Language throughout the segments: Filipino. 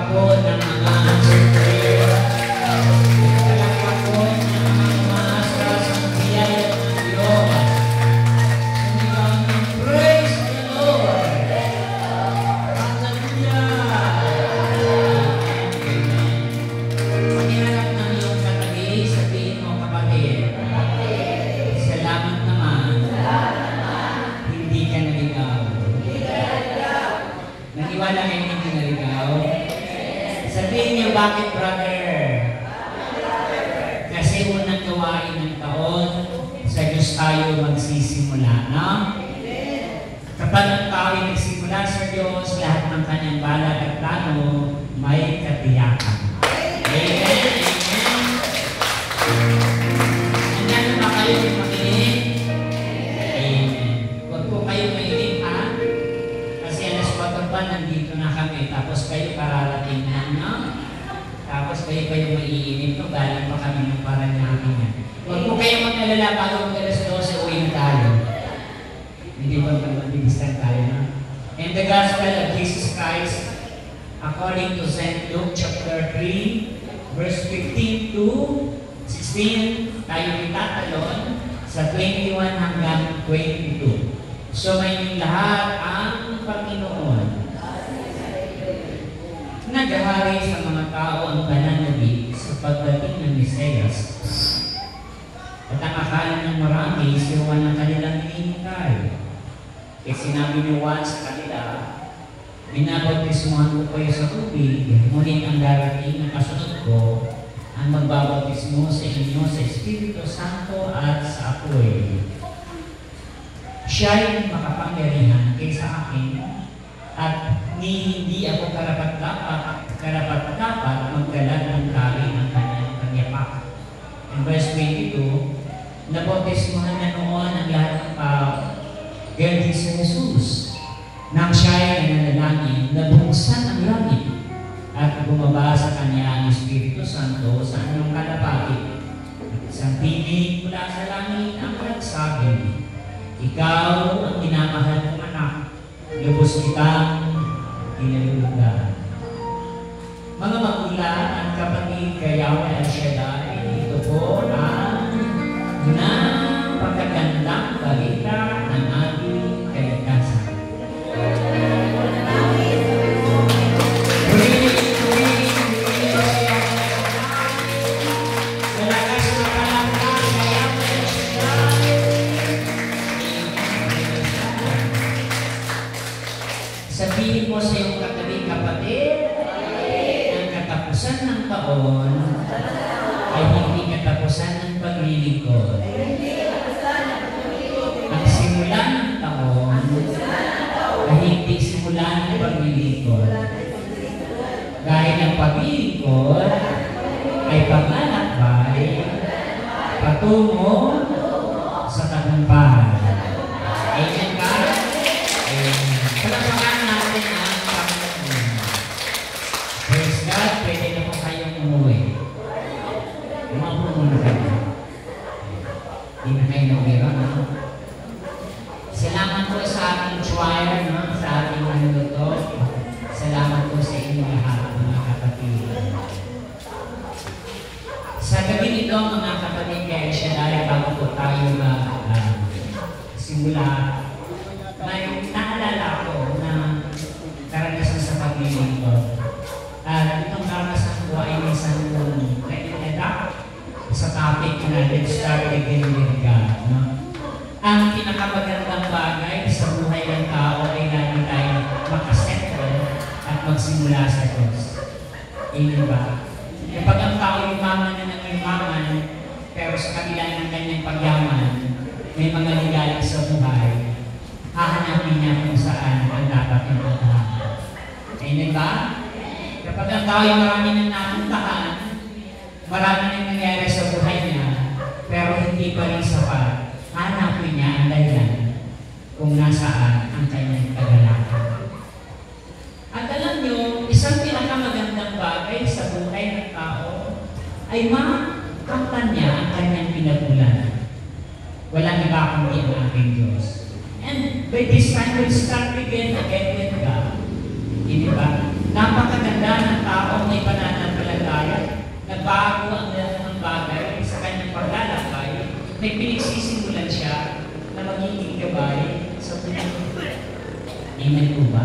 po ng mga super. Nagpalakpak po ng mga umaasa sa biyaya ng Diyos. Sumigaw ng praise the Lord. Pakiharap ng iyong katabi, sabihin mo kapatid, salamat naman, hindi ka naligaw. Naniwala kayo hindi naligaw? Sabihin niyo, bakit brother? Kasi unang gawain ng taon, sa Diyos tayo magsisimula, no? Kapag ang tao ay nagsimula sa Diyos, lahat ng kanyang balak at plano, may katiyakan. Amen. Handa na ba kayo makinig? Amen. Huwag po kayo makinig, ha? Kasi alas 4 pa, nandito na kami. Tapos kayo kararating na, no? Tapos kayo maiinip, no? Galing pa kami ng Paranaque niya. Huwag po kayo mag-alala, bago mag-alas 12, uwi na tayo. Hindi ba mag-bibisan tayo, no? And the Gospel of Jesus Christ, according to St. Luke chapter 3, verse 15 to 16, tayo itatalon sa 21 hanggang 22. So may lahat ang Panginoon. Naghahari sa mga tao ang pananabik sa pagdating ng Mesiyas. At ang akala ng marami, si Juan ang kanilang hinihintay. Kaya sinabi ni Juan sa kanila, binabautismuhan ko kayo sa tubig, ngunit ang darating na kasunod ko, ang magbabautismo sa inyo sa Espiritu Santo at sa apoy. Siya ay makapangyarihan kaysa akin, at hindi ako karapat-dapat magdala ng tali ng kanyang kagyapak. In verse 22, nabautismuhan na noon ang lahat ng tao, gaya si Jesus, nang siya ay nananalangin, nabuksan ang langit at bumaba sa kanya ang Espiritu Santo sa kanyang kalapati. At isang tinig mula sa langit ang nagsabi, ikaw ang minamahal kong anak, lubos kitang inalulugan. Mga magulang at kapatid, Yahweh El Shaddai, ito po ang napakagandang balita ng ating kaligtasan. Sabihin mo sa iyong katabi, kapatid, ang katapusan ng taon ay hindi katapusan ng paglilingkod. Ang simula ng taon ay hindi simula ng paglilingkod. Dahil ang paglilingkod ay paglalakbay patungo sa tagumpay. Amen ka? Palapakan natin ang Panginoon. Praise God, pwede na po kayong umuwi. Umapo muna kayo. Hindi na kayo nawira, no? Salamat po sa ating choir, no? Sa ating manuto. Salamat po sa inyo lahat, mga kapatid. Sa gabi nito, mga kapatid, kaya siya dahil bago po tayo simula, may naalala ko na karanasan sa paglilingkod. At itong karanasan ko ay minsan kong na-adapt sa topic na let's start again with God. No? Ang pinakamagandang bagay sa buhay ng tao ay lagi tayo makasettle at magsimula sa Diyos. Hindi ba? Kapag ang tao yumaman na ng yumaman, pero sa kabila ng kanyang pagyaman, may mga ligalig sa buhay, hahanapin niya kung saan ang dapat yung paghahanap. Amen ba? Kapag ang tao ay marami nang napuntahan, marami nang nangyari sa buhay niya, pero hindi pa rin sapat, hanapin niya ang dahilan kung nasaan ang kanyang kagalakan. At alam niyo, isang pinakamagandang bagay sa buhay ng tao ay makamtan niya ang kanyang pinagulan. Walang iba kundi ang ating Diyos. And by this time, we'll start again with God. Hindi ba? Napakaganda ng tao Amen po ba?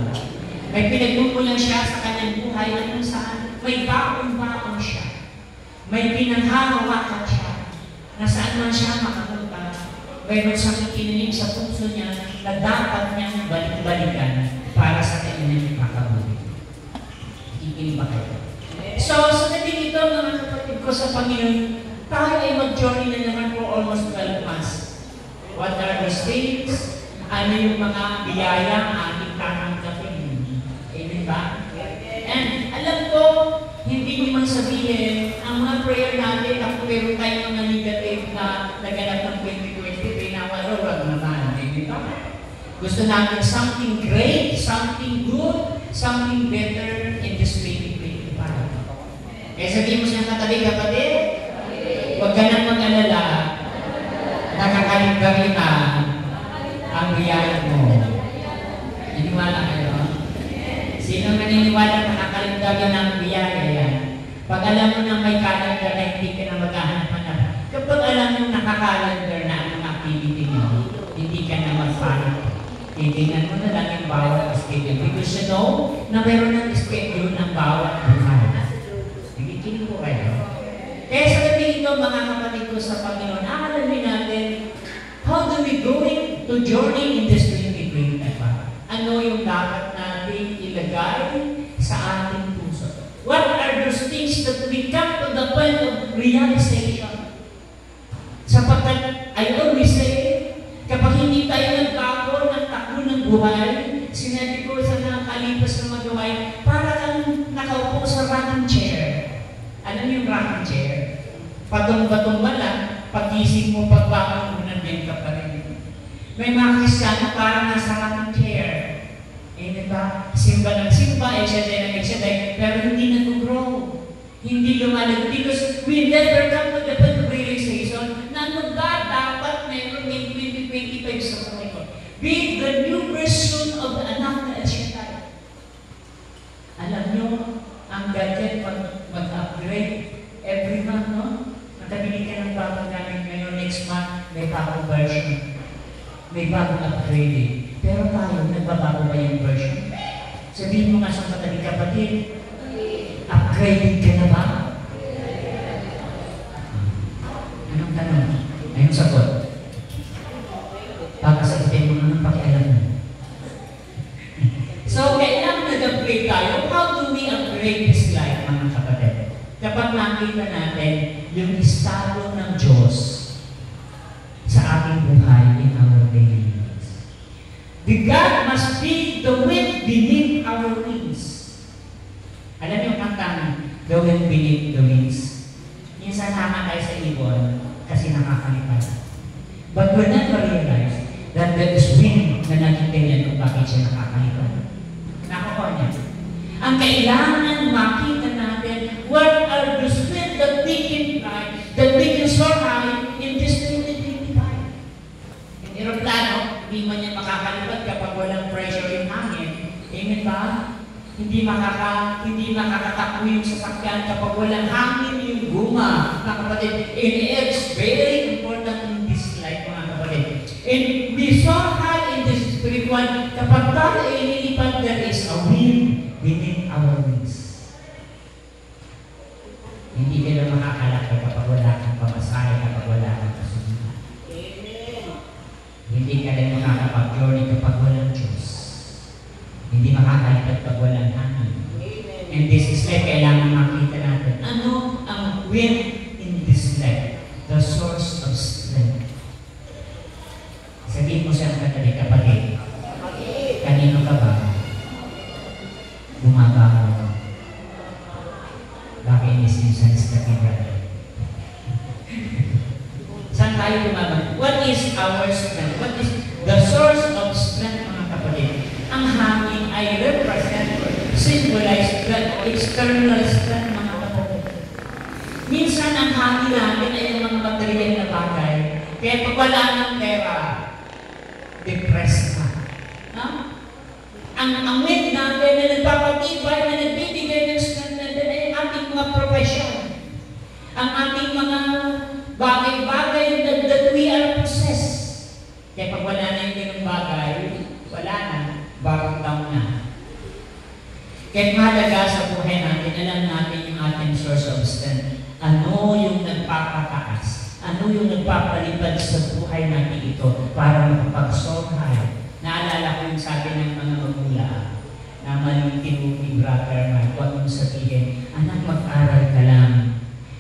May pinagmumulan siya sa kanyang buhay na kung saan may baon-baon siya. May pinanghahawakan siya na saan man siya makapunta. Mayroon siyang ikininig sa puso niya na dapat niyang balik-balikan para sa kanyang makakabuti. Ikinig ba kayo? So, sa dating ito, mga kapatid ko sa Panginoon, tayo ay mag-journey na naman for almost 12 months. What are those things? Ano yung mga biyaya ating tatanggapin? Amen ba? And alam ko, hindi naman sabihin, ang mga prayer natin, ako meron tayong mga negative na naganap ng 2023 na wag naman. Amen ba? Gusto natin something great, something good, something better in this 2025. Kaya sabihin mo siya katabi, kapatid, huwag ka nang mag-alala, nakakaligari na ang biyaya mo. Naniwala kayo? Sino naniniwala nakakaligari na ang biyaya yan? Pag alam mo na may calendar na hindi ka na maghahanap-hanap, kapag alam mo nakakalandar na ang activity mo, hindi ka na mag-follow. Titingnan mo na lang yung bawat schedule. Because you know na meron ng schedule ng bawat buhay. Nagikinig po kayo. Kaya sa gabi ito, mga kapatid ko sa Panginoon, alamin natin, how do we going to journey in this 2025? Ano yung dapat natin ilagay sa ating puso? What are those things that we come to the point of realization? Sapagkat, I always say, kapag hindi tayo nagbago ng takbo ng buhay, sinabi ko sa nakalipas na magawa, para kang nakaupo sa rocking chair. Alam yung rocking chair? Patong-patong lang, pagising mo, pagbangon mo, nandiyan ka pa rin. May mga Kristiyano parang nasa rocking chair. Eh, diba? Simba ng simba, etc. Pero hindi nag-grow. Hindi lumalag. Because we never come to the point of realization na ano ba dapat meron ng 2025 sa buhay ko. Be the new version of the anak na Eshetai. Alam nyo, ang gadget mag-upgrade every month, no? Nakabili ka ng bagong gamit ngayon, next month, may bagong version. May bagong upgrade eh. Pero tayo, nagbabago ba yung version? Sabihin mo nga sa kapatid, upgraded ka na ba? Anong tanong? Anong sagot? Baka sagutin mo anong pakialam mo. So, kailangan nag-upgrade tayo. How do we upgrade this life, mga kapatid? Kapag nakita natin yung estado ng Diyos sa ating buhay in our daily lives. The God must be the wind beneath our wings. Alam niyo ang kantang, the wind beneath the wings. Minsan naman tayo sa ibon kasi nakakalipad. But we never realize that there is wind na natintindihan kung bakit siya nakakalipad. Nakuha niya. Ang kailangan makita natin, what are the wind that we can fly, that we can soar high in this 2025? Yung aeroplano, hindi man yan makakalipad kapag walang pressure yung hangin. Amen ba? Hindi makakatakbo yung sasakyan kapag walang hangin yung guma. Mga kapatid, and it's very important in this life, mga kapatid. And we soar high in this spiritual, kapag tayo inilipad, there is a wind beneath our wings. Hindi ka na makakalakay kapag wala kang pamasahe, kapag wala kang kasunod. Hindi ka rin makakapag-journey kapag walang Diyos. Hindi makakalipad pag walang hangin. And this is like kailangan makita natin. Ano ang wind in this life? The source of strength. Sabihin mo siya katabi, kapatid. Kanino ka ba? Bumabaho. Bakit inis-inisan sa kapitid? Saan tayo bumabaho? What is our strength? What is the source of strength, mga kapatid? Ang hangin ay represent or symbolize the external strength, mga kapatid. Minsan ang hangin natin ay yung mga material na bagay. Kaya pag wala ng pera, depressed ka. No? Ang wind natin na nagpapatibay, na nagbibigay ng strength natin ay ating mga profession. Ang ating mga bagay-bagay that we are possessed. Kaya pag wala na yung ganung bagay, wala na. Barang lang Kaya mahalaga sa buhay natin, alam natin yung ating source of strength. Ano yung nagpapataas? Ano yung nagpapalipad sa buhay natin ito para makapag-solve? Naalala ko yung sabi ng mga magulang na malitin ni brother Mike, huwag mong sabihin, anak, mag-aral ka lang.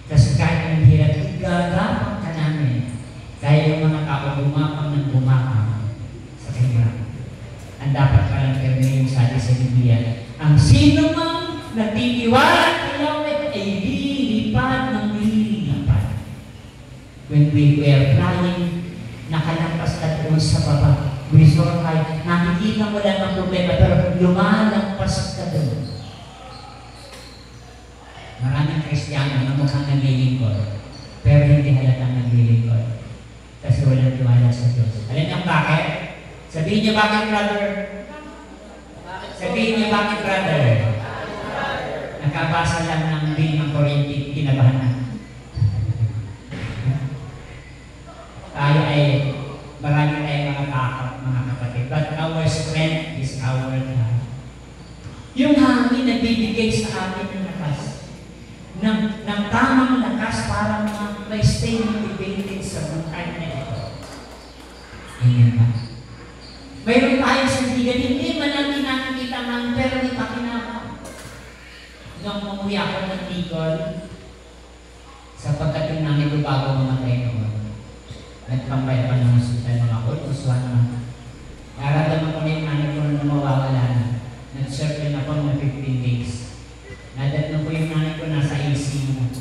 Kasi kahit ang hirap, gagapang ka namin. Kaya yung mga tao gumapang ng gumapang sa kanya. Ang dapat palang yung sabi sa Biblia, ang sino mang nagtitiwala kay Yahweh ay lilipad ng lilipad. When we were flying, nakalampas ka doon sa baba. We saw high, nakikita mo lang ang problema, pero lumalampas ka doon. Maraming Kristiyano na mukhang naglilingkod, pero hindi halatang naglilingkod. Kasi walang tiwala sa Diyos. Alam niyo bakit? Sabihin niyo bakit, brother? Sabihin niyo bakit, brother? Nakabasa lang ng ng Korinti, kinabahan na. Tayo ay marami tayong mga takot, mga kapatid. But our strength is our God. Yung hangin na bibigay sa atin ng lakas. Ng tamang lakas para may stay motivated sa buhay na ito. Amen ba? Mayroon tayong sandigan, hindi man natin nakikita man, pero may pakinama. Nung umuwi ako ng Tigol, sapagkat yung nanay ko bago mamatay noon, nagpambay pa ng hospital mga almost 1 month. Naramdaman ko na yung nanay ko na mawawala na. Nag-circle ako ng 15 days. Nadatnan ko yung nanay ko nasa ICU.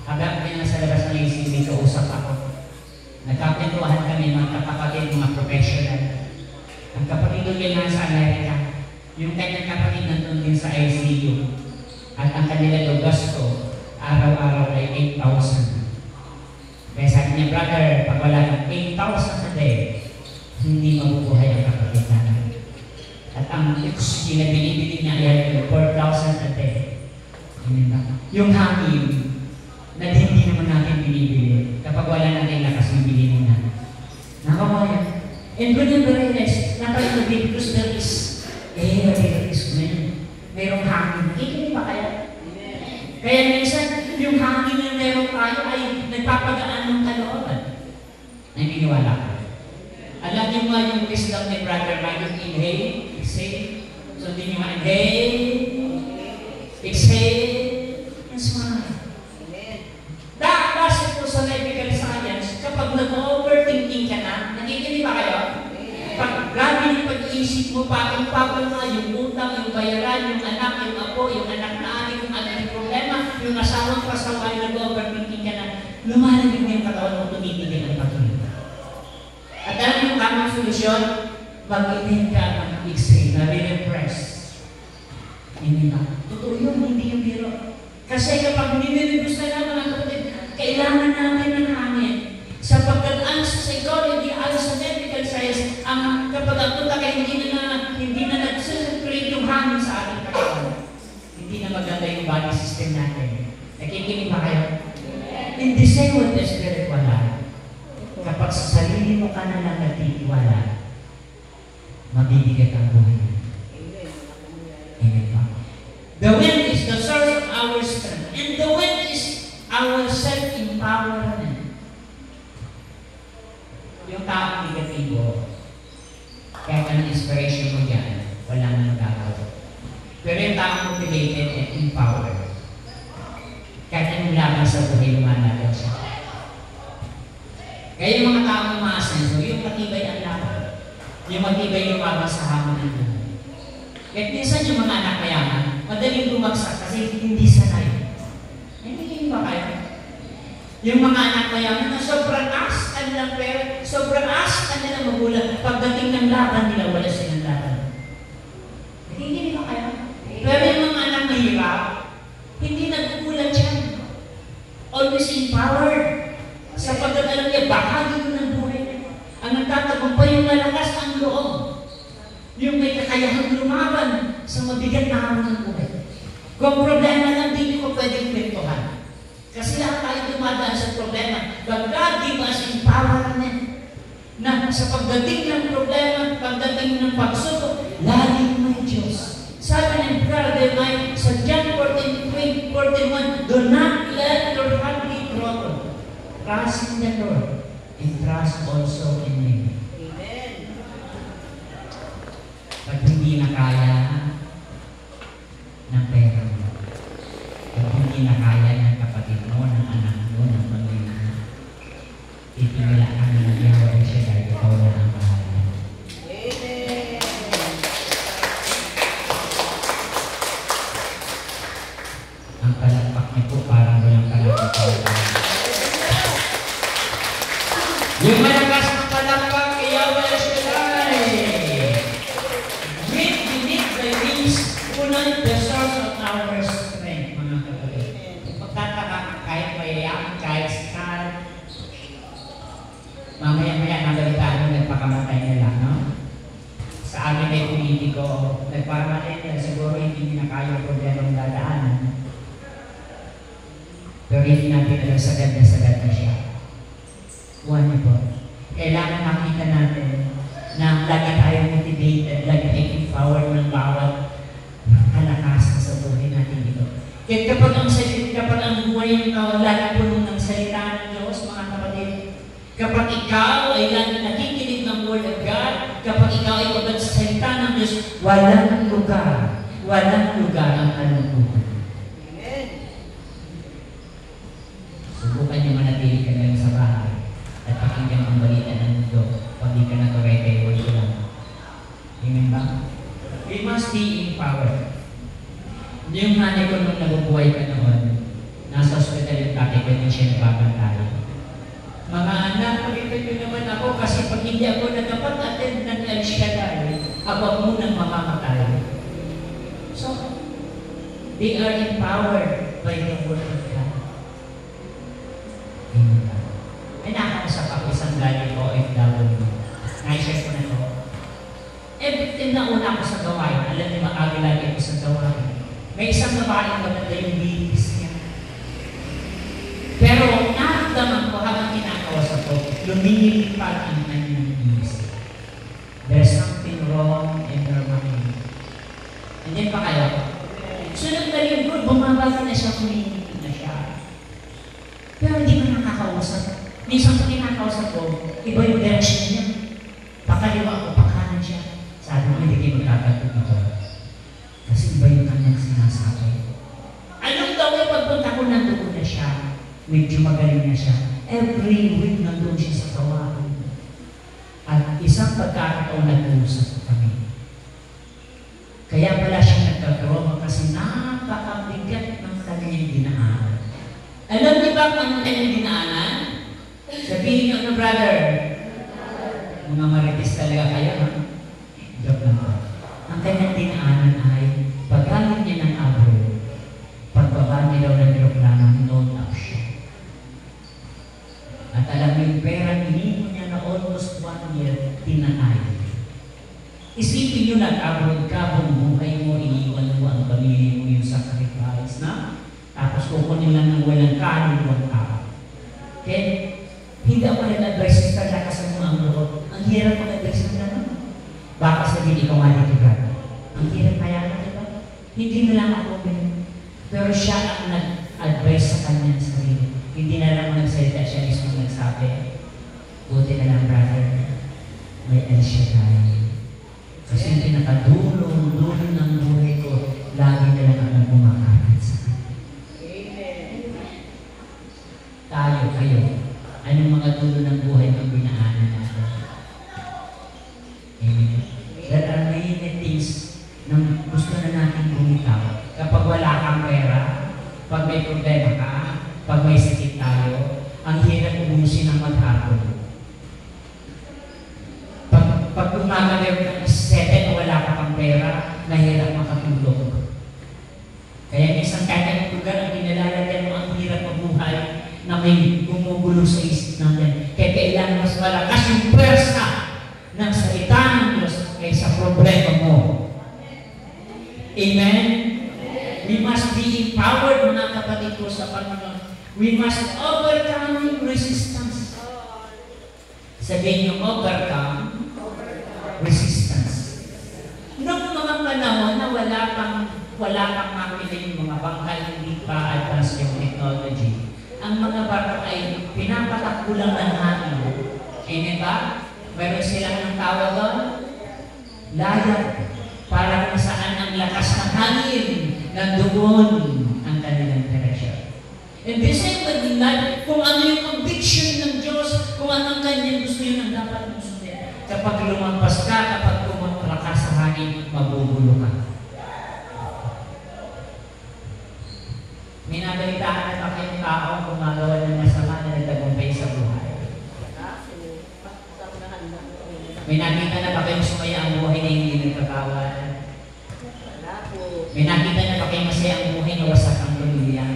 Habang kaya nasa labas ng ICU, may kausap ako. Nagkapintuhan kami mga kapatid, mga professional. Ang kapatid ko yung nasa Amerika. Yung kanyang kapatid nandun din sa ICU. At ang kanila daw gasto, araw-araw ay 8,000. Kaya sabi niya, brother, pag wala ng 8,000 a day, hindi mabubuhay ang kapatid natin. At ang oxygen na binibili niya ay 4,000 a day. Yung hangin na hindi naman natin binibili kapag wala natin lakas ng bilhin na. Nakawaya. And when you realize, napalagay because there is mayroong hangin. Nakikinig ba kaya? Kaya minsan, yung hangin na meron tayo ay nagpapagaan ng kalooban. Naniniwala ka. Alam niyo nga yung wisdom ni Brother Mike, yung inhale, exhale. So, hindi niyo inhale, exhale, and smile. Base po sa medical science, kapag nag-overthinking ka na, nakikinig ba kayo? Pag grabe yung pag-iisip mo, pagod na yung utang, yung bayaran, yung anak, yung apo, yung anak na anak, yung anak yung problema, yung asawang pasaway, nag-overthinking ka na, lumalamig na yung katawan mo, tumitigil ang patuloy. At alam yung tamang solusyon, mag-inhale ka, mag-exhale, na-repress. Hindi na. Totoo yun, hindi yung biro. Kasi kapag nililibos na naman ang kapatid, kailangan natin ng hangin. Sapagkat ang sa psychology, ang sa medical science, ang kapag ang tutak ay hindi na nag-circulate yung hangin sa ating katawan. Hindi na maganda yung body system natin. Nakikinig ba kayo? In the same with the spiritual life, kapag sa sarili mo ka na lang nagtitiwala, mabibigat ang buhay. Amen ba? The wind is the source of our strength. And the wind is our self-empowerment. Yung taong negatibo, kahit anong inspiration mo dyan, wala nang magagawa. Pero yung taong motivated and empowered, kahit anong laban sa buhay, lumalaban siya. Kaya yung mga taong umaasenso, yung matibay ang laban. Yung matibay lumaban sa hamon ng buhay. Kahit minsan yung mga anak mayaman, madaling bumagsak kasi hindi sanay. Hindi ba kayo? Yung mga anak mayaman na sobrang as kanilang pera, sobrang as kanilang magulang, pagdating ng laban nila, wala silang laban. Hindi ba kayo? Pero yung mga anak mahirap, hindi nagugulat yan. Always empowered. Sapagkat alam niya, bahagi ko ng buhay niya. Ang nagtatagumpay yung malakas ang loob. Yung may kakayahang lumaban sa mabigat na hamon ng buhay. Kung problema lang, hindi ko pwedeng kwentuhan. Kasi lahat tayo dumadaan sa problema. But God give us empowerment na sa pagdating ng problema, pagdating ng pagsubok, laging may Diyos. Sabi ng brother Mike sa John 14:41, do not let your heart be troubled. Trust in the Lord and trust also in me. Amen. Pag hindi na kaya ng pera mo, pag hindi na kaya ng kapatid mo, ng anak mo, ng pamilya mo, itinila ka na nagyawa siya dahil ikaw na ang bahala. Amen. Ang palakpak niyo po parang walang palakpak. Yung malakas ng palakpak, iyawa siya dahil. Great beneath the wings, unang the source of our strength, mga kapatid. Pagtataka kahit mayayaman, kahit sikat, mamaya-maya nagalitaan mo, nagpakamatay nila, no? Sa amin ay politiko, nagpakamatay nila, siguro hindi nila kaya yung problemang dadaanan. Pero hindi natin alam sagad na siya. One po. Kailangan makita natin na lagi tayo motivated, lagi tayo empowered ng bawat kalakasan sa buhay natin dito. Kaya kapag ang buhay ng tao lagi punong ng salita ng Diyos, mga kapatid, kapag ikaw ay lagi nakikinig ng Word of God, kapag ikaw ay pagod sa salita ng Diyos, walang lugar ang kalungkutan. Amen. Subukan niyo manatili ka ngayon sa bahay at pakinggan ang balita ng mundo pag di ka naturete, wala ko lang. Amen ba? We must be empowered. Yung nanay ko nung nabubuhay ka noon, nasa hospital yung tatay ko, hindi siya nababantay. Mga anak, pagkitin nyo naman ako kasi pag hindi ako nagkapag-attend ng El Shaddai, ako munang mamamatay. So, they are empowered by the Word of God. Ay nakausap ako isang galing OFW. Na-share ko na ito. Everything na una ako sa gawain, alam niyo maaga lagi ako sa gawain. May isang babaeng maganda yung bibis niya. Pero naramdaman ko habang kinakausap ko, lumilipad ang kanyang bibis. There's something wrong in her mind. Hindi pa kayo? Sunod na lingkod, bumababa na siya, kumingin na siya. Pero hindi mo nakakausap. Minsan ko kinakausap ko, iba yung direction niya. Pakaliwa ako, pakanan siya. Sabi mo, hindi kayo magkakatog ito. Kasi iba yung kanyang sinasabi. Anong daw yung pagpunta ko, nandoon na siya. Medyo magaling na siya. Every week nandoon siya sa kawain. At isang pagkakataon nag-uusap kami. Kaya pala siya nagkatrauma kasi napakabigat ng kanyang dinaanan. Alam niyo ba kung ano kanyang dinaanan? Sabihin niyo, brother, mga marites talaga kayo, ha? Joke lang ba? Ang kanyang dinaanan ay paggamit niya ng abro, pagbaba niya daw ng aeroplano, note up siya. At alam mo yung pera, hinimo niya na almost 1 year, tinanay. Isipin niyo, nag-abroad ka, buong buhay mo, iniwan mo ang pamilya mo yung sacrifice na, tapos kukunin lang ng walang kanin, walang tao. Okay? Hindi ako nag-advise sa talaga sa mga ang loob. Ang hirap mag-advise ng naman. Baka sabihin ikaw nga dito, brother. Ang hirap kaya na, diba? Hindi na lang ako ganun. Pero siya ang nag-advise sa kanyang sarili. Hindi na lang nagsalita siya mismo nagsabi. Buti na lang, brother. May El Shaddai. Kasi yung pinakadulo ng buhay ko, lagi na lang ang bumakapit sa kanya. Amen. Tayo, kayo. Anong mga dulo ng buhay ang binaanan natin? Amen. There are many things na gusto na natin bumitaw. Kapag wala kang pera, pag may problema ka, pag may sakit tayo, ang hirap umusin ng maghapon. Pag umaga meron ng 7 o wala ka pang pera, nahirap makatulog. Kaya minsan kahit ang lugar ang dinalalagyan mo, ang hirap mabuhay na may gumugulo sa isip natin. Kaya kailangan mas malakas yung pwersa ng salita ng Diyos kaysa problema mo. Amen? We must be empowered, mga kapatid ko sa Panginoon. We must overcome resistance. Sabihin niyo, overcome resistance. Nung mga panahon na wala kang makita yung mga bangka, hindi pa advance yung technology. Ang mga barko ay pinapatakbo lang ng hangin. Amen ba? Meron silang ng tawag doon? Layag. Para kung saan ang lakas ng hangin, nandoon ang kanilang direksyon. And the same with life, kung ano yung conviction ng Diyos, kung ano ang kanyang gusto yun ang dapat mong sundin. Kapag lumampas ka, kapag kumontra ka sa hangin, mabubulo ka. May nabalitaan na ba kayong tao gumagawa ng masama na nagtagumpay sa buhay? May nakita na ba kayong sumaya ang buhay na hindi nagkakawan? May nakita na ba kayong masaya ang buhay na wasak ang pamilya?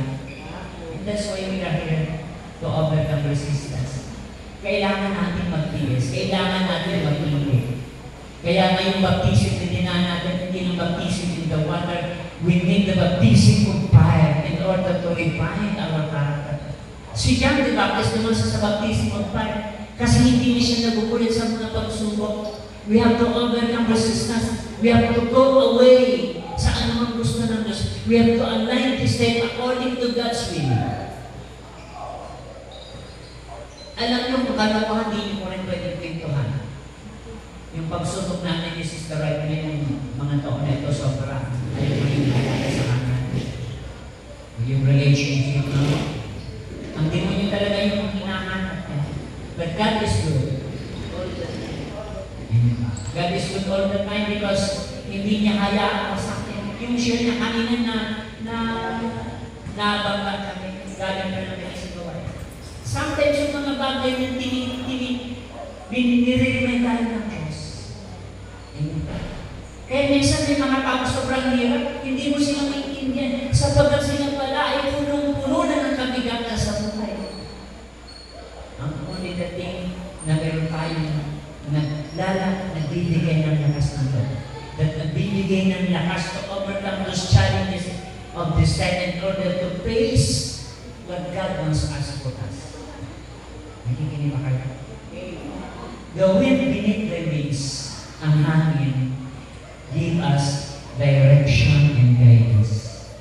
And that's why we are here to overcome resistance. Kailangan natin magtiis. Kailangan natin magtiis. Kaya ngayong baptism na dinaan natin, hindi ng baptism in the water, we need the baptism of fire in order to refine our character. Si John the Baptist naman sa baptism of fire, kasi hindi niya siya nagugulit sa mga pagsubok. We have to overcome resistance. We have to go away sa anumang gusto ng Diyos. We have to align this life according to God's will. Alam niyo, kung kalokohan, hindi niyo ko rin pwedeng pintuhan. Yung pagsubok namin ni Sister Right na yung mga taon na ito, sobra. Ayaw mo yung nakakita sa kanya. Yung relationship, no? Ang demonyo talaga yung hinahanap. But God is good. God is good all the time because hindi niya hayaan masakit. Yung share niya kanina na nabangga kami. Galing ka namin sa gawain. Sometimes yung mga bagay na biniremay tayo ng Diyos. Kaya minsan may mga tao sobrang hirap, hindi mo silang maintindihan sapagkat sila pala ay punong-puno na ng kabigatan sa buhay. Ang only the thing na meron tayo nagbibigay ng lakas ng Lord. That nagbibigay ng lakas to overcome those challenges of this time in order to face what God wants us for us. Nakikinig ba kayo? The wind beneath the wings, ang hangin, give us direction and guidance.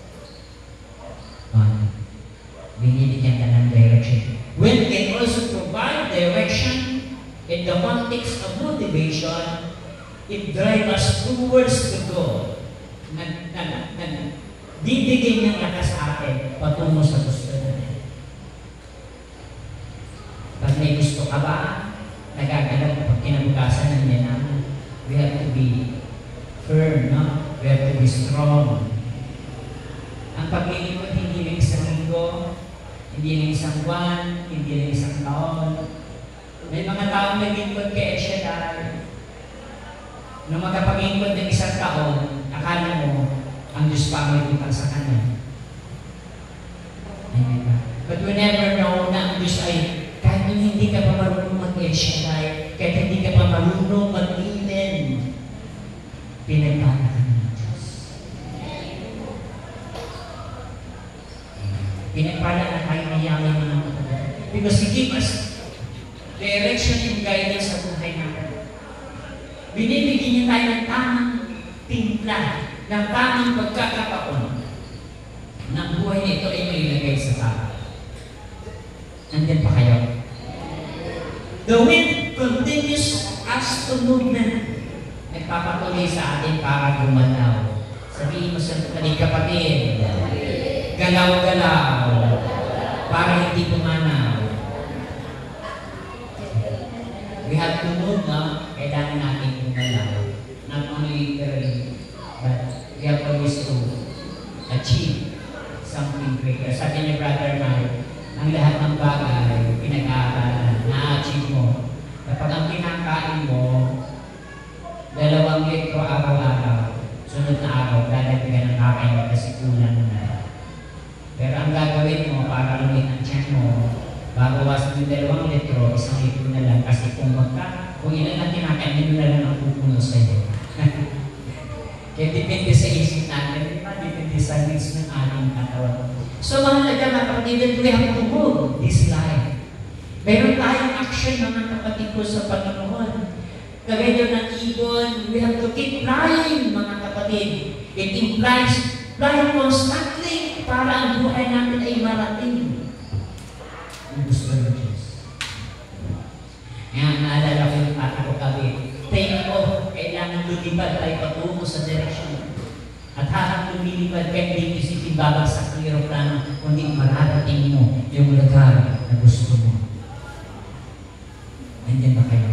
Binibigyan ka ng direction. Wind can also provide direction in the context of motivation. It drives us towards the goal. Bibigyan niyang lakas sa atin patungo sa gusto natin. Pag may gusto ka ba, nagaganap pag kinabukasan ng yaman, we have to be firm, no? We have to be strong. Ang paglilingkod hindi lang isang linggo, hindi lang isang buwan, hindi lang isang taon. May mga taong naglingkod kay Eshadai. Nung magkapaglingkod ng isang taon, akala mo, ang Diyos pa ang nagtutang sa kanya. But we never know na ang Diyos ay kahit hindi ka pa marunong mag-Eshadai, kahit hindi ka pa marunong mag-Amen, pinagpala ka ng Diyos. Pinagpala na tayo mayaman ng mga kapatid. Because He gives us direction and guidance sa buhay natin. Binibigyan niya tayo ng tamang timpla, ng tamang pagkakataon ng buhay na ito ay mailagay sa tao. Nandiyan pa kayo? The wind continues us to movement. Nagpapatuloy sa atin para gumalaw. Sabihin mo sa kapatid, galaw-galaw para hindi pumanaw. We have to move, no? Kailangan natin gumalaw. Not only literally, but we have always to achieve something greater. Sabi ni Brother Mike, ang lahat ng bagay, pinag-aaralan, na-achieve mo. Kapag ang kinakain mo, 2 litro araw-araw, sunod na araw, dadagdagan ng kakain mo kasi kulang na. Pero ang gagawin mo para lumit ang tiyan mo, babawasan ng 2 litro, 1 litro na lang. Kasi kung ilan lang kinakain, yun na lang ang pupuno sa'yo. Kaya depende sa isip natin, depende sa needs ng ating katawan. So mahalaga mga kapatid, we have to move this life. Meron tayong action mga kapatid ko sa Panginoon. Kagaya ng ibon, we have to keep flying mga kapatid. kapatid, it implies fly constantly para ang buhay natin ay marating. Ang gusto ng Diyos. Ngayon, naalala ko yung ate ko kami, take off, kailangan lumipad tayo patungo sa direksyon. At habang lumilipad kayo, hindi isipin babagsak ng aeroplano, kundi mararating mo yung lugar na gusto mo. Nandiyan ba kayo?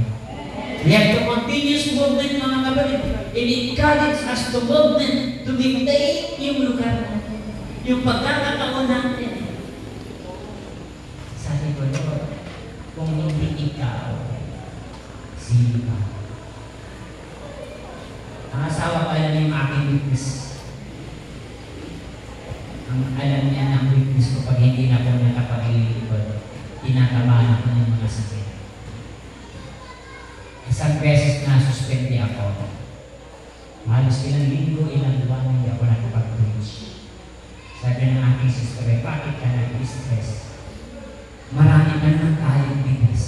We have to continuous movement, mga kapatid. And encourage us to movement to maintain yung lugar natin. Yung pagkakataon natin. Sabi ko, Lord, kung hindi ikaw, sino ka? Ang asawa ko alam yung aking witness. Ang alam niya ng witness ko pag hindi na po nakapag-ilikod, tinatamaan ako ng mga sakit. Isang beses na suspende ako. Halos ilang linggo, ilang buwan hindi ako nakapag-preach. Sabi ng aking sister, bakit ka nag-stress? Marami na naman tayong bigas.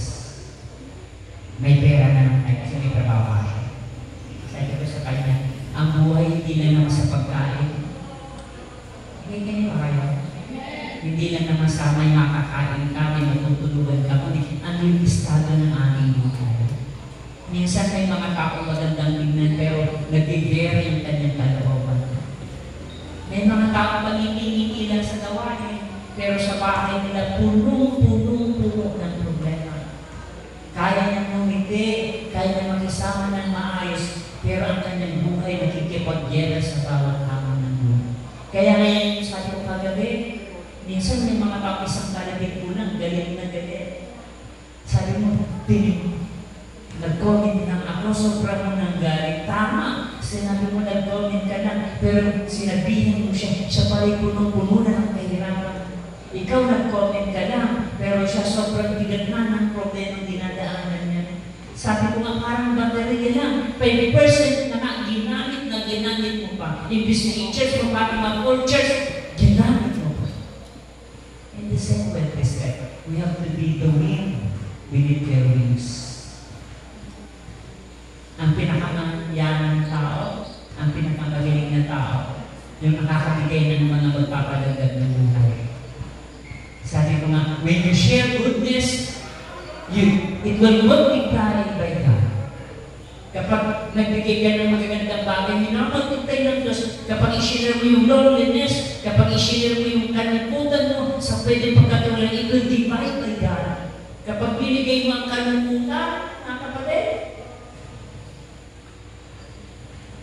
May pera na naman tayo kasi may trabaho tayo. Sabi ko sa kanya, ang buhay hindi na naman sa pagkain. Hindi ba kayo? Hindi lang naman sa may makakain ka, may matutulugan ka, kundi ang yung estado ng ating buhay. Minsan may mga tao magandang tingnan pero nag-i-vary yung kanyang kalooban. May mga tao pangingingiti lang sa gawain pero sa bahay nila punong-puno ng problema. Kaya niyang ngumiti, kaya niyang makisama ng maayos pero ang kanyang buhay nakikipagyera sa bawat hamon ng buhay. Kaya ngayon yung sabi ko kagabi, minsan may mga tao isang kalabit kulang, galing na galing. Sabi mo, nag-comment lang ako, sobrang mo nang galing. Tama, sinabi mo nag-comment ka na, pero sinabihin mo siya pala'y punong-puno na ng kahirapan. Ikaw nag-comment ka lang, pero siya sobrang bigat na ng problema dinadaanan niya. Sabi ko nga parang baterya lang, 20% na ginamit mo pa. Imbis na i-church mo pa, mag-all church, ginamit mo pa. In the same way, we have to be the wind beneath their wings. Ang pinakamayaman ng tao, ang pinakamagaling na tao, yung nakakabigay ng mga magpapadagdag ng buhay. Sabi ko nga, when you share goodness, it will multiply by God. Kapag nagbigay ka ng magagandang bagay, minapagtitay ng Diyos. Kapag i-share mo yung loneliness, kapag i-share mo yung kalimutan mo, sa pwede pagkatulan, it will divide by God. Kapag binigay mo ang kalimutan,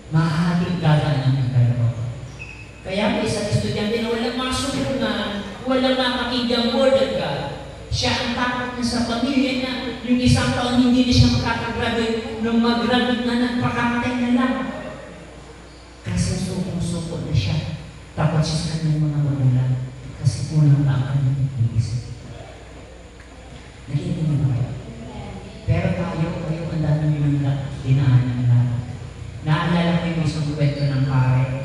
mahahating dadaan ng kalooban. Kaya may isang estudyante na walang masununan, walang makakinggang word of God. Siya ang takot niya sa pamilya niya. Yung isang taon hindi na siya makakagraduate. Nung mag-graduate na, nagpakamatay na lang. Kasi sukong-suko na siya. Takot siya sa kanyang mga magulang. Kasi unang lang ang nag-iisip. Nakikinig mo kayo. Pero tayo ang dami yung dinaanan natin. Naalala ko yung isang kwento ng pare.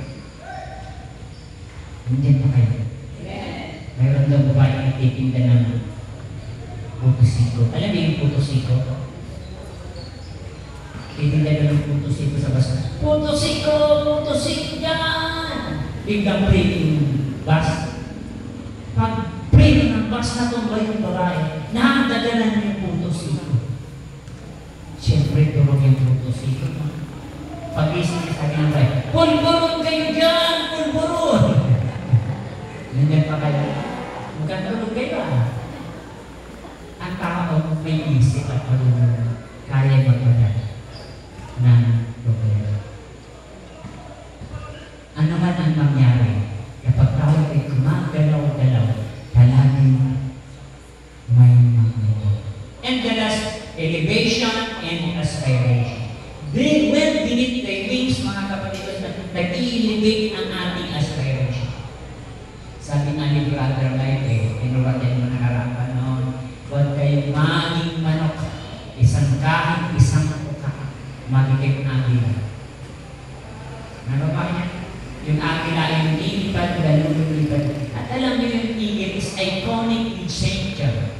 Hindi pa kayo. Mayroon daw babae na titinda ng putosiko. Alam mo yung putosiko? Titinda daw ng putosiko sa basa. Putosiko dyan! Biglang break yung bus. Pag break ng bus na tumbay yung babae, nakakadagalan yung putosiko. Siyempre, turog yung putosiko. Pag-isip niya sabi ng tayo, pulburon kayo dyan! Pulburon! Nandiyan pa kayo. Magkatulog kayo Ang tao may isip at marunong kaya magpadala ng problema. Ano man ang mangyari kapag tayo ay gumagalaw-galaw, palaging may mangyari. And the last, elevation and aspiration. They went beneath the wings, mga kapatid, nag-i-elevate ang ating aspiration. Sabi nga ni Brother Mike, tinurat yan mga harapan noon, huwag kayong maging manok, isang kahit isang kuka, magiging agila. Nababa niya? Yung agila ay lilipad, lulipad. At alam niyo yung eagle is iconic in St. John.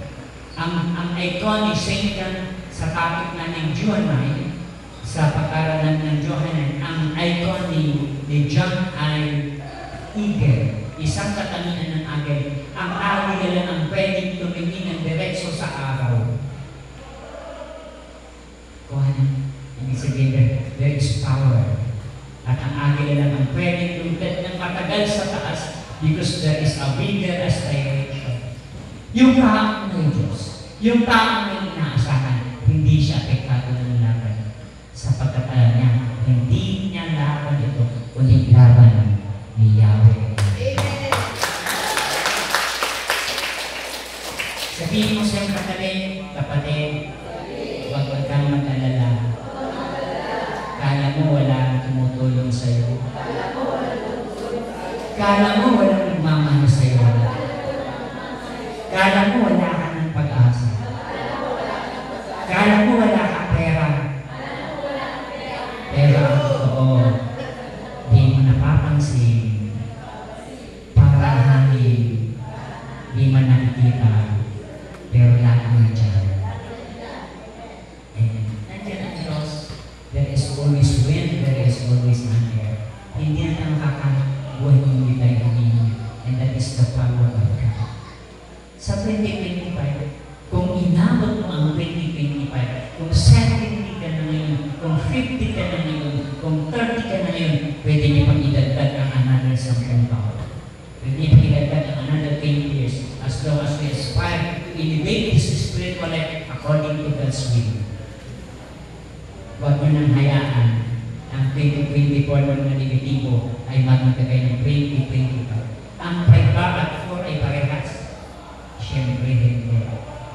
Ang iconic St. John sa topic na ng June 9, sa pag-aralan ng Johanan, ang icon ni John ay eagle, isang katangian ng agay. Ang agay lang ang pwedeng tumingin ng diretso sa araw. Kuha na, ibig sabihin, there is power. At ang agay lang ang pwedeng lumipad ng matagal sa taas because there is a bigger aspiration. Yung taong ng Diyos, yung taong may inaasahan, hindi siya apektado ng laban. Sapagkat alam niya, hindi niya laban ito, kundi laban ni Yahweh. Amen. Sabihin mo siyang kapatid, huwag kang mag-alala. Kala mo wala tumutulong sa'yo. Kala mo walang nagmamahal sa'yo. Kala mo wala ka ng pag-asa. Kala mo wala kang pera. Pero ang totoo, di mo napapansin. Parang hangin, di man nakikita. Pero lahat mo dyan. And nandiyan ang Diyos. There is always wind, there is always an air. Hindi natin makakabuhay kung hindi tayo humingi. And that is the power of God. Sa 2025, kung inabot mo ang 2025, kung 70 ka na ngayon, kung 50 ka na ngayon, kung 30 ka na ngayon, pwede niyo pang idagdag ang another 10 taon. Pwede niyo pang idagdag ang another 20 years as long as we aspire to elevate this spiritual life according to God's will. Huwag mo nang hayaan ang 2024 ng negatibo ay magmagagay ng 2025. Ang 5 at 4 ay parehas. Siyempre, hindi.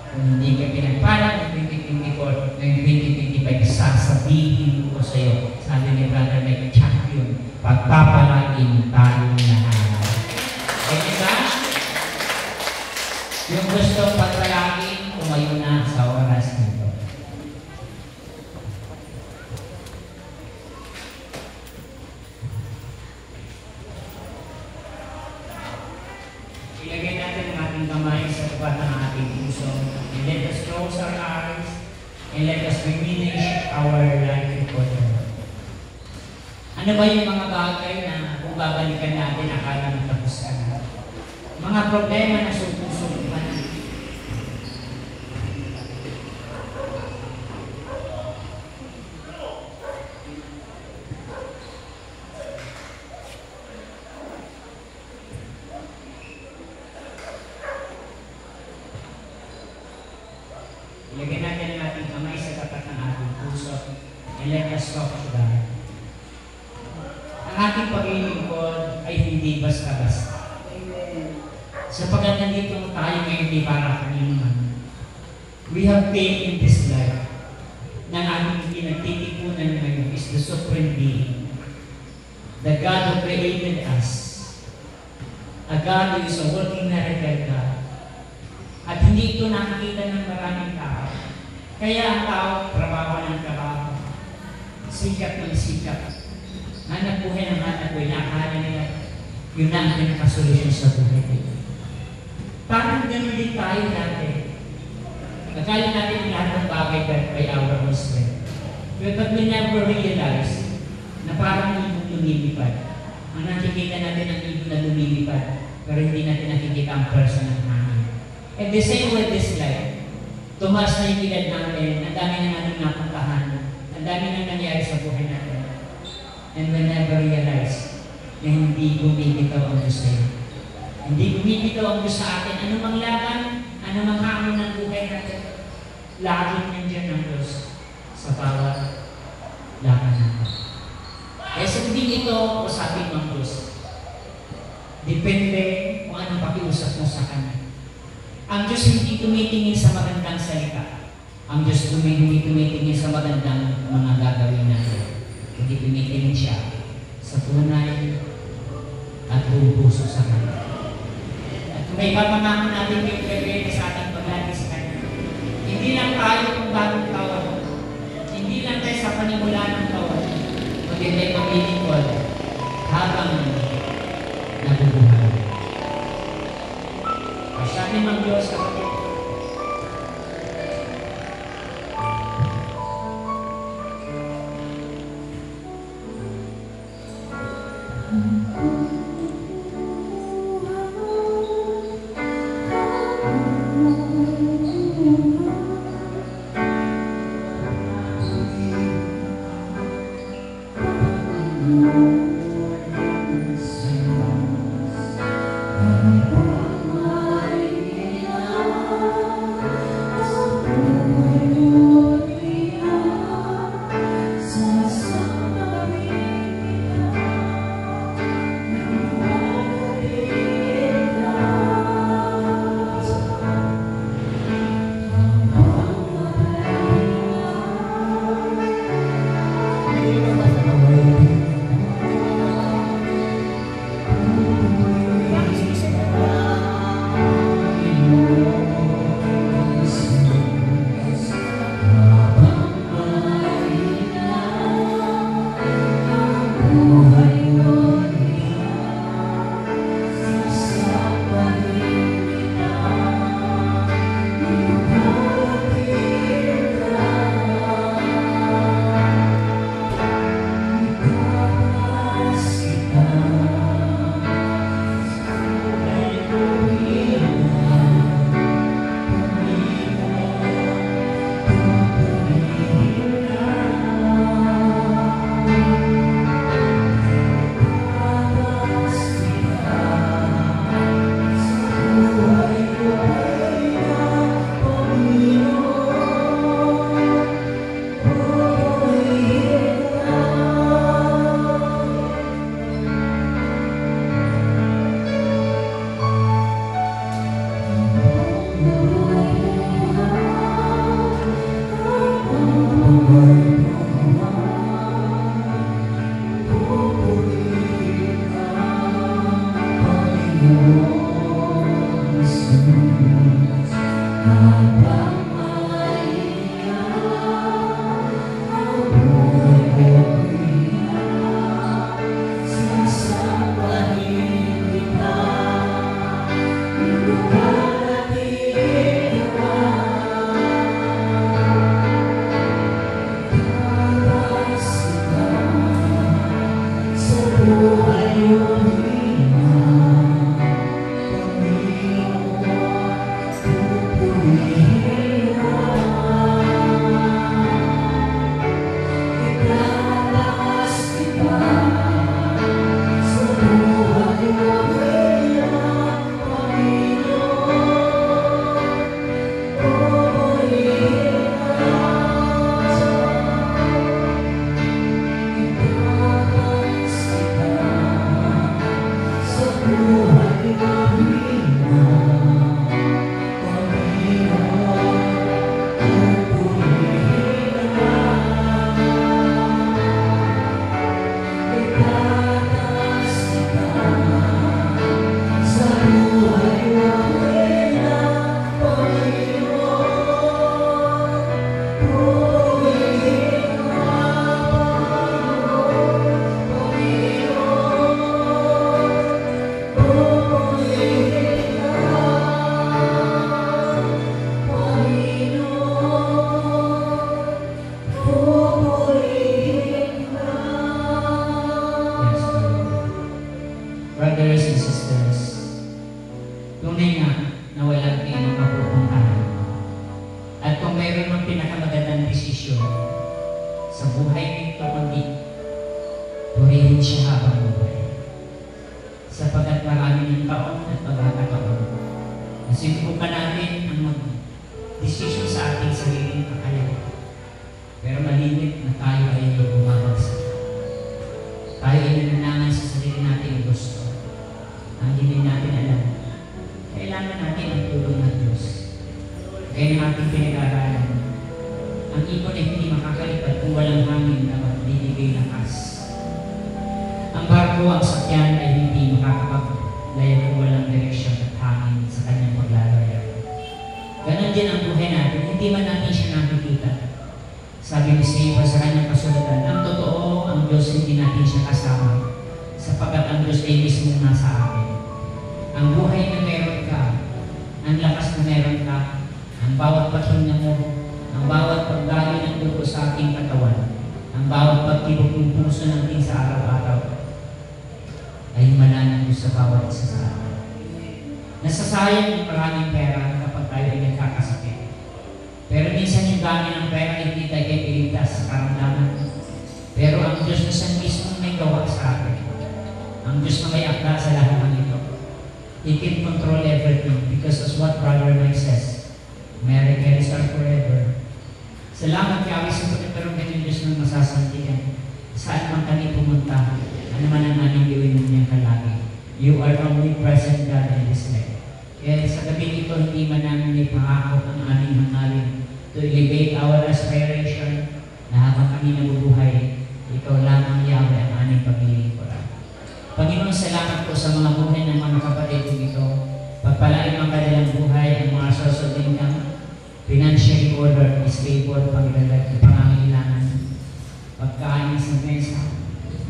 Kung hindi ka pinagpala ng 2024, ngayong 2025, sasabihin ko sa iyo, sabi ni Brother Mike, champion, pagpapalain tayo lahat. Okay ba? Yung gusto pagpalain, tumayo na sa oras nito. Ilagay natin ang ating kamay sa tapat ng ating puso. And let us close our eyes and let us diminish our life before the Lord. Ano ba yung mga bagay na kung babalikan natin, akala mo tapos ka na? Mga problema na susunod pa na. Ilagay natin ang ating kamay sa tapat ng ating puso and let us talk to God. Ang ating paglilingkod ay hindi basta-basta. Amen. Sapagkat nandito tayo ngayon di para kanino man. We have pain in this life. Nang ating pinagtitipunan ngayon is the Supreme Being. The God who created us. A God who is a working miracle God. At hindi ito nakikita ng maraming tao. Kaya ang tao, trabaho ng trabaho. Sikap ng sikap. Hanap buhay ng hanap buhay. Nakakala nila, yun na ang pinakasolusyon sa buhay nila. Parang ganun din tayo dati. Akala natin lahat ng bagay by our own strength. But we never realize na parang ibon lumilipad. Ang nakikita natin ang ibon na lumilipad, pero hindi natin nakikita ang person ng hangin. And the same with this life. Tumas na yung edad natin, ang dami na natin napuntahan, ang dami na nangyari sa buhay natin. And we never realize na hindi bumibitaw ang Diyos sa'yo. Hindi bumibitaw ang Diyos sa atin. Anumang laban, anumang hamon ng buhay natin, laging nandiyan ang Diyos sa bawat laban natin. Kaya sa hindi ito, usapin ng Diyos. Depende kung anong pakiusap mo sa Kanya. Ang Diyos hindi tumitingin sa magandang salita. Ang Diyos hindi tumitingin sa magandang mga gagawin natin. Hindi tumitingin siya sa tunay at buong puso sa Kanya. At kung may papamahal natin yung gagawin sa ating paglagi sa Kanya, hindi lang tayo kung bagong taon. Hindi lang tayo sa panimula ng taon. Kundi tayo maglilingkod habang nabubuhay. Sabi ng Diyos kapatid, He can control everything because as what Brother Mike says, Mary carries are forever. Salamat Yahweh sa pagkakaroon ng Diyos ng masasantian. Saan man kami pumunta, ano man ang aming gawin ng niyang kalagi. You are omnipresent God in this life. Kaya sa gabi ito, hindi man namin ipangako ang aming hangarin to elevate our aspiration na habang kami nabubuhay, ikaw lamang Yahweh ang aming paglilingkuran. Panginoon, salamat po sa mga buhay ng mga kapatid ko dito. Pagpalain ang kanilang buhay, ang mga source of income, financially order, stable, pangangailangan, pagkain sa mesa,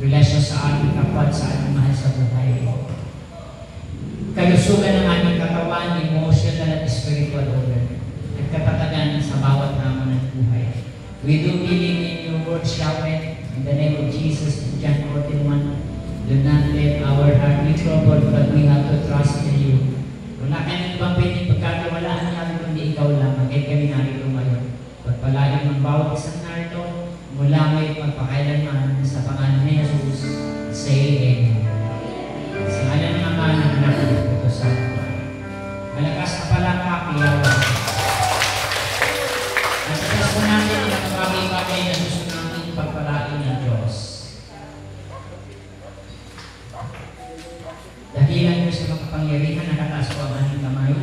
relasyon sa aming kapwa, sa aming mahal sa buhay. Kalusugan ng aming katawan, emotional at spiritual order, at katatagan sa bawat naman ng buhay. We do believe in your word, Yahweh, in the name of Jesus, in John 14:1. Do not let our heart be troubled, but we have to trust in you. Wala kayong ibang pwedeng pagkatiwalaan namin kundi ikaw lamang, at kami narito ngayon. Pagpalain ng bawat isang narito, mula ngayon magpakailanman sa pangalan ni Jesus. Say Amen. Sa ngalan ng Ama ng Anak ng Espiritu Santo. Malakas na palakpak, Yahweh. At sa Diyos po natin ang nakabagay-bagay na gusto natin pagpalain ng Diyos. Dahilan niyo sa mga kapangyarihan, nakataas po ang aming kamay.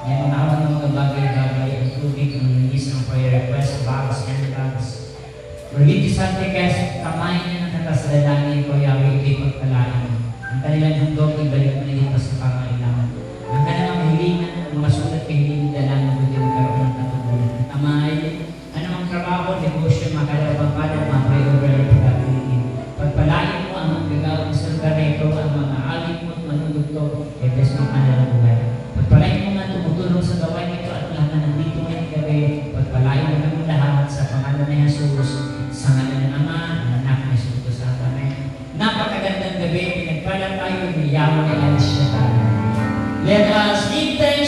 May mga awan ng mga bagay-bagay, ang tubig, ang linis ng prayer request, bags, and bags. Religious Antichrist, kamay niya ng nakasalalangin ko, Yahweh, ikay pagpalain. Ang kanilang handog, ibalik mo na dito sa pangailangan. Ang kanilang hilingan, ang mga sulat kay hiling dalang kundi magkaroon ng katugunan. Ang kamay, anumang trabaho, negosyo, makalabang pa ng mga prayer pagkabiligin. Pagpalain mo ang magagawang sa lugar na ito, ang mga alim mo at manunugto, ebes mo kanilang buhay. Pagpalain mo nga tumutulong sa gawain ito at lahat na nandito ngayong gabi. Pagpalain mo kami lahat sa pangalan ni Jesus, sa ngalan ng Ama, ng Anak ng Espiritu Santo. Amen. Napakagandang gabi, pinagpala tayo ni Yahweh El Shaddai. Let us give thanks